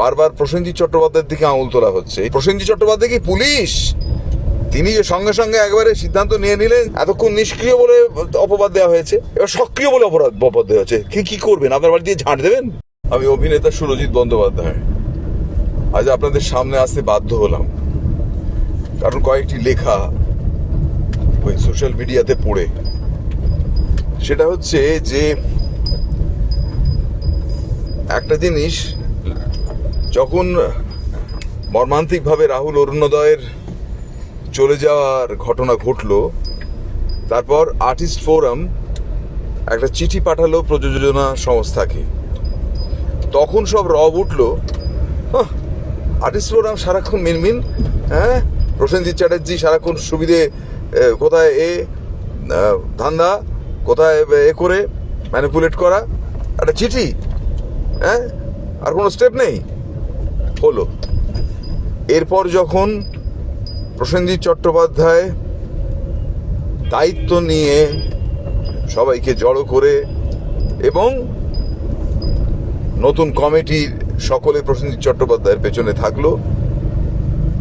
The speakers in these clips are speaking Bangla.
বারবার প্রসেনজিৎ চট্টোপাধ্যায়ের দিকে আঙুল তোলা হচ্ছে। প্রসেনজিৎ চট্টোপাধ্যায় কি পুলিশ? তিনি যে সঙ্গে সঙ্গে একবারে সিদ্ধান্ত নিয়ে নিলেন, এতক্ষণ নিষ্ক্রিয় বলে অপবাদ দেওয়া হয়েছে, এবার সক্রিয় বলে অপবাদ দেওয়া হচ্ছে। কি করবেন? আপনার বাড়ি দিয়ে ঝাঁট দেবেন? আমি অভিনেতা সুরজিৎ বন্দ্যোপাধ্যায় আজ আপনাদের সামনে আসতে বাধ্য হলাম, কারণ কয়েকটি লেখা ওই সোশ্যাল মিডিয়াতে পড়ে, সেটা হচ্ছে যে একটা জিনিস, যখন মর্মান্তিকভাবে রাহুল অরুণোদয়ের চলে যাওয়ার ঘটনা ঘটলো, তারপর আর্টিস্ট ফোরাম একটা চিঠি পাঠালো প্রযোজনা সংস্থাকে। তখন সব রব উঠলো, আর্টিস্ট ফোরাম সারাক্ষণ মিনমিন, হ্যাঁ প্রসেনজিৎ চ্যাটার্জি সারাক্ষণ সুবিধে কোথায় ধান্দা, কোথায় করে ম্যানিপুলেট করা, একটা চিঠি, হ্যাঁ আর কোনো স্টেপ নেই। হলো এরপর যখন প্রসেনজিৎ চট্টোপাধ্যায় দায়িত্ব নিয়ে সবাইকে জড়ো করে এবং নতুন কমিটির সকলে প্রসেনজিৎ চট্টোপাধ্যায়ের পেছনে থাকলো,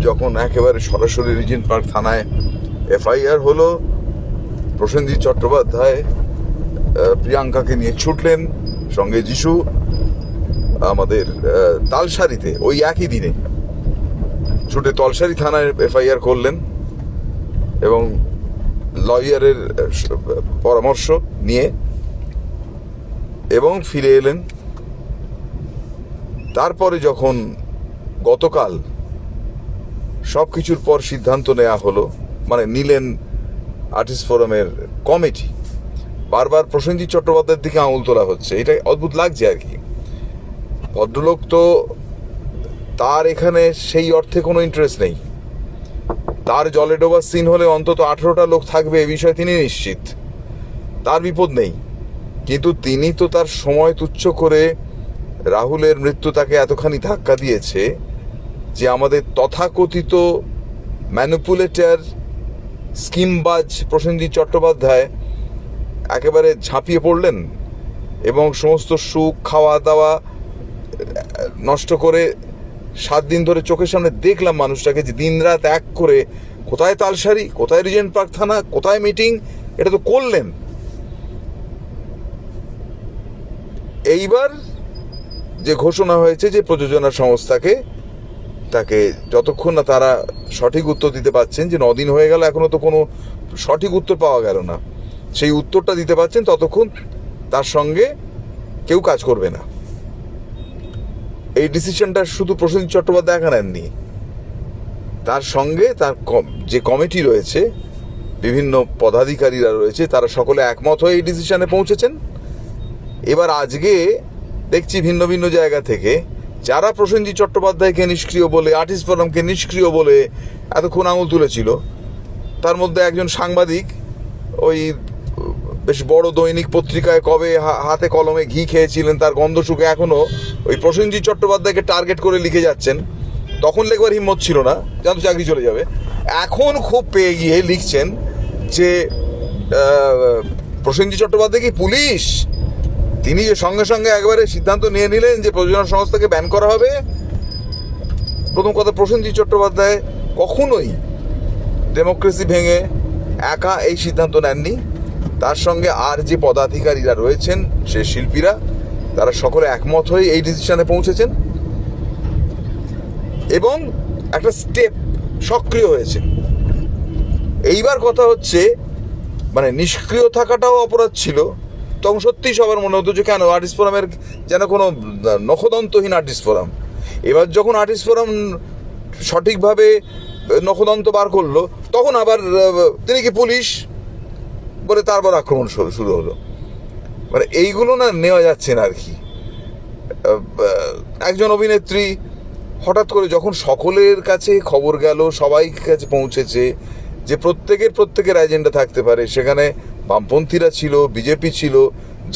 যখন একেবারে সরাসরি রিজেন্ট পার্ক থানায় এফআইআর হলো, প্রসেনজিৎ চট্টোপাধ্যায় প্রিয়াঙ্কাকে নিয়ে ছুটলেন, সঙ্গে যিশু আমাদের তালসারিতে ওই একই দিনে ছুটে তলসারি থানায় এফআইআর করলেন এবং লয়ারের পরামর্শ নিয়ে এবং ফিরে এলেন। তারপরে যখন গতকাল সব কিছুর পর সিদ্ধান্ত নেওয়া হলো, মানে নিলেন আর্টিস্ট ফোরামের কমিটি, বারবার প্রসেনজিৎ চট্টোপাধ্যায়ের দিকে আঙুল তোলা হচ্ছে। এটা অদ্ভুত লাগছে আর কি। ভদ্রলোক তো, তার এখানে সেই অর্থে কোনো ইন্টারেস্ট নেই। তার জলে ডোবার সিন হলে অন্তত 18টা লোক থাকবে এ বিষয়ে তিনি নিশ্চিত, তার বিপদ নেই। কিন্তু তিনি তো তার সময় তুচ্ছ করে রাহুলের মৃত্যু তাকে এতখানি ধাক্কা দিয়েছে যে আমাদের তথাকথিত ম্যানিপুলেটর স্কিমবাজ প্রসেনজিৎ চট্টোপাধ্যায় একেবারে ঝাঁপিয়ে পড়লেন এবং সমস্ত সুখ, খাওয়া দাওয়া নষ্ট করে 7 দিন ধরে চোখের সামনে দেখলাম মানুষটাকে যে দিনরাত এক করে কোথায় তালসারি, কোথায় রিজেন্ট পার্ক থানা, কোথায় মিটিং, এটা তো করলেন। এইবার যে ঘোষণা হয়েছে যে প্রযোজনা সংস্থাকে, তাকে যতক্ষণ না তারা সঠিক উত্তর দিতে পারছেন, যে 9 দিন হয়ে গেল এখনো তো কোনো সঠিক উত্তর পাওয়া গেল না, সেই উত্তরটা দিতে পারছেন ততক্ষণ তার সঙ্গে কেউ কাজ করবে না। এই ডিসিশনটা শুধু প্রসেনজিৎ চট্টোপাধ্যায় একা নেননি, তার সঙ্গে তার যে কমিটি রয়েছে, বিভিন্ন পদাধিকারীরা রয়েছে, তারা সকলে একমত হয়ে এই ডিসিশনে পৌঁছেছেন। এবার আজকে দেখছি ভিন্ন ভিন্ন জায়গা থেকে যারা প্রসেনজিৎ চট্টোপাধ্যায়কে নিষ্ক্রিয় বলে, আর্টিস্ট ফোরামকে নিষ্ক্রিয় বলে এতক্ষণ আঙুল তুলেছিল, তার মধ্যে একজন সাংবাদিক ওই বেশ বড় দৈনিক পত্রিকায় কবে হাতে কলমে ঘি খেয়েছিলেন, তার গন্ধ শুকে এখনো ওই প্রসেনজিৎ চট্টোপাধ্যায়কে টার্গেট করে লিখে যাচ্ছেন। তখন লেখবার হিম্মত ছিল না, জানতো চাকরি চলে যাবে। এখন খুব পেয়ে গিয়ে লিখছেন যে প্রসেনজিৎ চট্টোপাধ্যায় কি পুলিশ? তিনি যে সঙ্গে সঙ্গে একবারে সিদ্ধান্ত নিয়ে নিলেন যে প্রযোজনা সংস্থাকে ব্যান করা হবে। প্রথম কথা, প্রসেনজিৎ চট্টোপাধ্যায় কখনোই ডেমোক্রেসি ভেঙে একা এই সিদ্ধান্ত নেননি। তার সঙ্গে আর যে পদাধিকারীরা রয়েছেন, সে শিল্পীরা, তারা সকলে একমত হয়ে এই ডিসিশনে পৌঁছেছেন এবং একটা স্টেপ সক্রিয় হয়েছে। এইবার কথা হচ্ছে, মানে নিষ্ক্রিয় থাকাটাও অপরাধ ছিল। তখন সত্যিই সবার মনে হতো যে কেন আর্টিস্ট ফোরামের যেন কোনো নখদন্তহীন আর্টিস্ট ফোরাম। এবার যখন আর্টিস্ট ফোরাম সঠিকভাবে নখদন্ত বার করলো, তখন আবার তিনি কি পুলিশ বলে তারপর আক্রমণ শুরু হলো। মানে এইগুলো না নেওয়া যাচ্ছে না আর কি। একজন অভিনেত্রী হঠাৎ করে যখন সকলের কাছে খবর গেল, সবাই কাছে পৌঁছেছে যে প্রত্যেকের এজেন্ডা থাকতে পারে, সেখানে বামপন্থীরা ছিল, বিজেপি ছিল,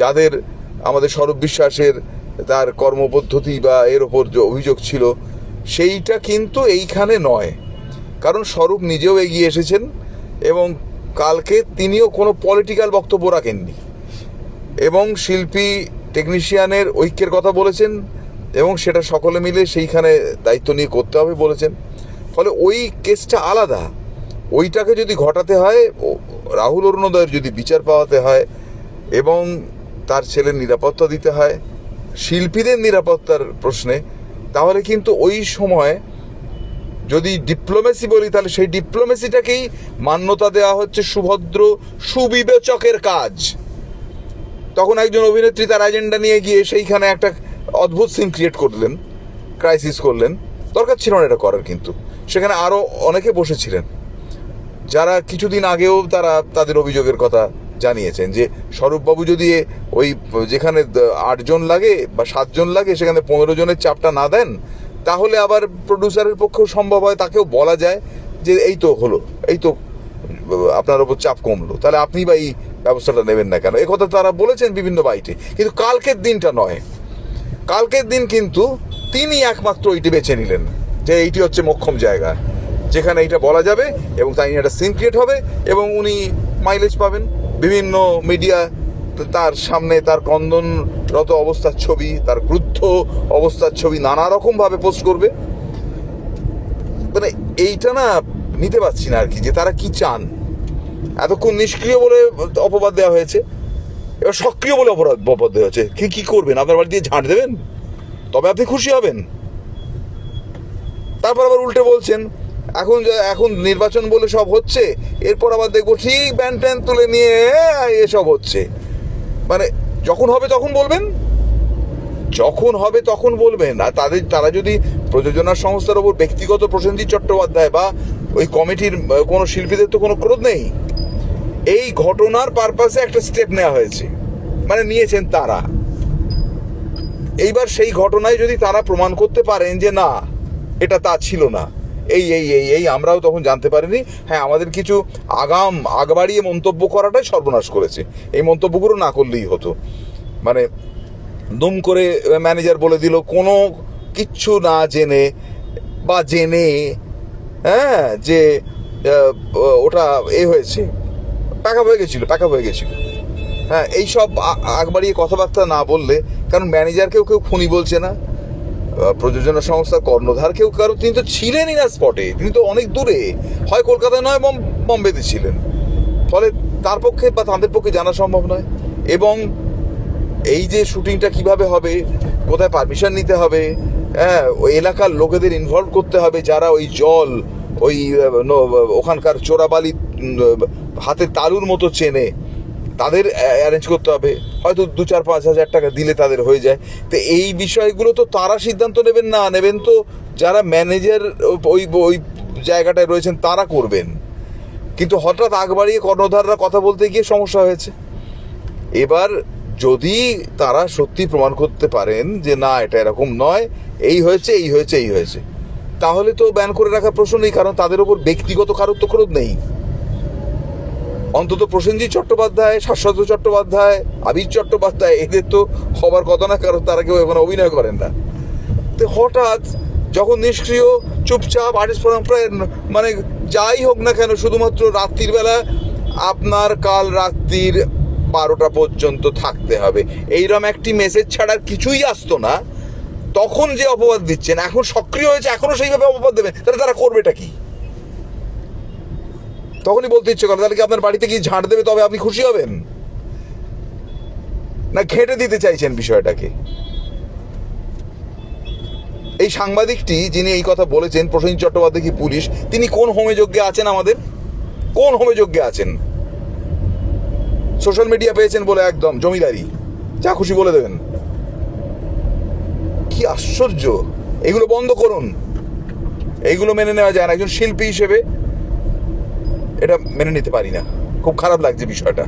যাদের আমাদের স্বরূপ বিশ্বাসের তার কর্মপদ্ধতি বা এর ওপর যে অভিযোগ ছিল, সেইটা কিন্তু এইখানে নয়। কারণ স্বরূপ নিজেও এগিয়ে এসেছেন এবং কালকে তিনিও কোনো পলিটিক্যাল বক্তব্য রাখেননি এবং শিল্পী টেকনিশিয়ানের ঐক্যের কথা বলেছেন, এবং সেটা সকলে মিলে সেইখানে দায়িত্ব নিয়ে করতে হবে বলেছেন। ফলে ওই কেসটা আলাদা। ওইটাকে যদি ঘটাতে হয়, রাহুল অরুণোদয়ের যদি বিচার পাওয়াতে হয় এবং তার ছেলের নিরাপত্তা দিতে হয়, শিল্পীদের নিরাপত্তার প্রশ্নে, তাহলে কিন্তু ওই সময় যদি ডিপ্লোমেসি বলি, তাহলে সেই ডিপ্লোমেসিটাকেই মান্যতা দেওয়া হচ্ছে সুভদ্র সুবিবেচকের কাজ। তখন একজন অভিনেত্রী তার এজেন্ডা নিয়ে গিয়ে সেইখানে একটা অদ্ভুত সিন ক্রিয়েট করলেন, ক্রাইসিস করলেন। দরকার ছিল না এটা করার, কিন্তু সেখানে আরও অনেকে বসেছিলেন যারা কিছুদিন আগেও তাদের অভিযোগের কথা জানিয়েছেন যে স্বরূপবাবু যদি ওই যেখানে 8 জন লাগে বা 7 জন লাগে সেখানে 15 জনের চাপটা না দেন, তাহলে আবার প্রডিউসারের পক্ষেও সম্ভব হয়, তাকেও বলা যায় যে এই তো হলো, এই তো আপনার ওপর চাপ কমলো, তাহলে আপনি বা এই ব্যবস্থাটা নেবেন না কেন? এ কথা তারা বলেছেন বিভিন্ন বাইটে। কিন্তু কালকের দিনটা নয়, কালকের দিন কিন্তু তিনি একমাত্র ওইটি বেছে নিলেন যে এইটি হচ্ছে মোক্ষম জায়গা যেখানে এইটা বলা যাবে এবং তাই একটা সিন ক্রিয়েট হবে এবং উনি মাইলেজ পাবেন। বিভিন্ন মিডিয়া তার সামনে তার কন্দনরত অবস্থার ছবি, তার ক্রুদ্ধ অবস্থার ছবি নানা রকমভাবে পোস্ট করবে। মানে এইটা না নিতে পারছি না আর কি, যে তারা কি চান। এতক্ষণ নিষ্ক্রিয় বলে অপবাদ দেওয়া হয়েছে, এবার সক্রিয় বলে অপবাদ দেওয়া হয়েছে। কি করবেন? আপনার বাড়ি দিয়ে ঝাঁট দেবেন, তবে আপনি খুশি হবেন? তারপর আবার উল্টে বলছেন এখন নির্বাচন বলে সব হচ্ছে, এরপর আবার দেখবো ঠিক ব্যান ট্যান তুলে নিয়ে এসব হচ্ছে। মানে যখন হবে তখন বলবেন, যখন হবে তখন বলবেন। আর তারা যদি প্রযোজনা সংস্থার ওপর ব্যক্তিগত প্রসেনজিৎ চট্টোপাধ্যায় বা ওই কমিটির কোনো শিল্পীদের তো কোনো ক্রোধ নেই, এই ঘটনার পারপাসে একটা স্টেপ নেওয়া হয়েছে, মানে নিয়েছেন তারা। এইবার সেই ঘটনায় যদি তারা প্রমাণ করতে পারেন যে না এটা তা ছিল না, এই আমরাও তখন জানতে পারিনি, হ্যাঁ আমাদের কিছু আগ বাড়িয়ে মন্তব্য করাটাই সর্বনাশ করেছে, এই মন্তব্যগুলো না করলেই হতো। মানে দুম করে ম্যানেজার বলে দিল কোনো কিচ্ছু না জেনে বা জেনে, হ্যাঁ, যে ওটা হয়েছে, প্যাকআপ হয়ে গেছিল। হ্যাঁ, এইসব আগ বাড়িয়ে কথাবার্তা না বললে, কারণ ম্যানেজারকেও কেউ খুনি বলছে না, প্রযোজনা সংস্থার কর্ণধার কারণ তিনি তো ছিলেনই না স্পটে, তিনি তো অনেক দূরে, হয় কলকাতায় নয় বম্বেতে ছিলেন। ফলে তার পক্ষে বা তাদের পক্ষে জানা সম্ভব নয়। এবং এই যে শুটিংটা কিভাবে হবে, কোথায় পারমিশন নিতে হবে, হ্যাঁ, ওই এলাকার লোকেদের ইনভলভ করতে হবে, যারা ওই জল ওই ওখানকার চোরাবালি হাতে তালুর মতো চেনে, তাদের অ্যারেঞ্জ করতে হবে। হয়তো 2-4-5 হাজার টাকা দিলে তাদের হয়ে যায়। তো এই বিষয়গুলো তো তারা সিদ্ধান্ত নেবেন তো যারা ম্যানেজার ওই জায়গাটায় রয়েছেন তারা করবেন। কিন্তু হঠাৎ আগ বাড়িয়ে কর্ণধাররা কথা বলতে গিয়ে সমস্যা হয়েছে। এবার যদি তারা সত্যি প্রমাণ করতে পারেন যে না এটা এরকম নয়, এই হয়েছে, তাহলে তো ব্যান করে রাখার প্রশ্ন নেই, কারণ তাদের ওপর ব্যক্তিগত কারোর তো ক্রোধ নেই। অন্তত প্রসেনজিৎ চট্টোপাধ্যায়, শাশ্বত চট্টোপাধ্যায়, আবির চট্টোপাধ্যায়, এদের তো হবার কথা না, কারণ তারা কেউ এখন অভিনয় করেন না। তো হঠাৎ যখন নিষ্ক্রিয় চুপচাপ আর্টিস্ট ফোরাম প্রায় মানে যাই হোক না কেন, শুধুমাত্র রাত্রির বেলা আপনার কাল রাত্রির 12টা পর্যন্ত থাকতে হবে, এইরকম একটি মেসেজ ছাড়া কিছুই আসতো না, তখন যে অপবাদ দিচ্ছেন, এখন সক্রিয় হয়েছে এখনো সেইভাবে অপবাদ দেবেন, তাহলে তারা করবেটা কি? তখনই বলতে ইচ্ছে করে, তাহলে কি আপনার বাড়িতে গিয়ে ঝাঁট দেবে তবে আপনি খুশি হবেন? না ঘেঁটে দিতে চাইছেন বিষয়টাকে? এই সাংবাদিকটি যিনি এই কথা বলেছেন, প্রসেনজিৎ চট্টোপাধ্যায় কি পুলিশ? তিনি কোন হোমেযজ্ঞে আছেন? আমাদের কোন হোমেযজ্ঞে আছেন? সোশ্যাল মিডিয়া পেয়েছেন বলে একদম জমিদারি, যা খুশি বলে দেবেন। কি আশ্চর্য! এগুলো বন্ধ করুন, এইগুলো মেনে নেওয়া যায় না। একজন শিল্পী হিসেবে এটা মেনে নিতে পারি না, খুব খারাপ লাগছে বিষয়টা।